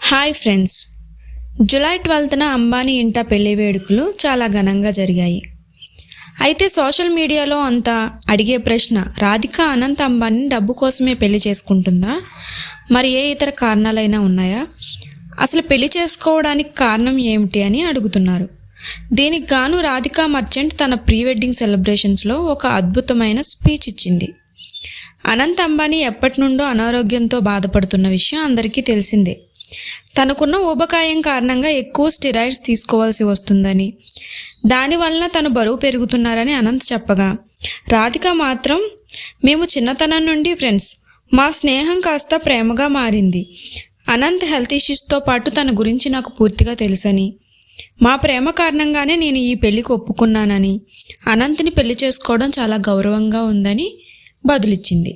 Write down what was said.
Hi friends, July 12న Ambani ఇంట పెళ్లి వేడుకలు చాలా ఘనంగా జరిగాయి. అయితే సోషల్ మీడియాలో అంతా అడిగే ప్రశ్న, రాధిక అనంత్ అంబానీని డబ్బు కోసమే పెళ్లి చేసుకుంటుందా, మరి ఏ ఇతర కారణాలైనా ఉన్నాయా, అసలు పెళ్లి చేసుకోవడానికి కారణం ఏమిటి అని అడుగుతున్నారు. దీనికి గాను రాధిక మర్చెంట్ తన ప్రీ వెడ్డింగ్ సెలబ్రేషన్స్లో ఒక అద్భుతమైన స్పీచ్ ఇచ్చింది. అనంత్ అంబానీ ఎప్పటి నుండో అనారోగ్యంతో బాధపడుతున్న విషయం అందరికీ తెలిసిందే. తనకున్న ఊబకాయం కారణంగా ఎక్కువ స్టెరాయిడ్స్ తీసుకోవాల్సి వస్తుందని, దానివల్ల తను బరువు పెరుగుతున్నారని అనంత్ చెప్పగా, రాధిక మాత్రం, మేము చిన్నతనం నుండి ఫ్రెండ్స్, మా స్నేహం కాస్త ప్రేమగా మారింది. అనంత్ హెల్త్ ఇష్యూస్తో పాటు తన గురించి నాకు పూర్తిగా తెలుసని, మా ప్రేమ కారణంగానే నేను ఈ పెళ్లికి ఒప్పుకున్నానని, అనంత్ని పెళ్లి చేసుకోవడం చాలా గౌరవంగా ఉందని బదులిచ్చింది.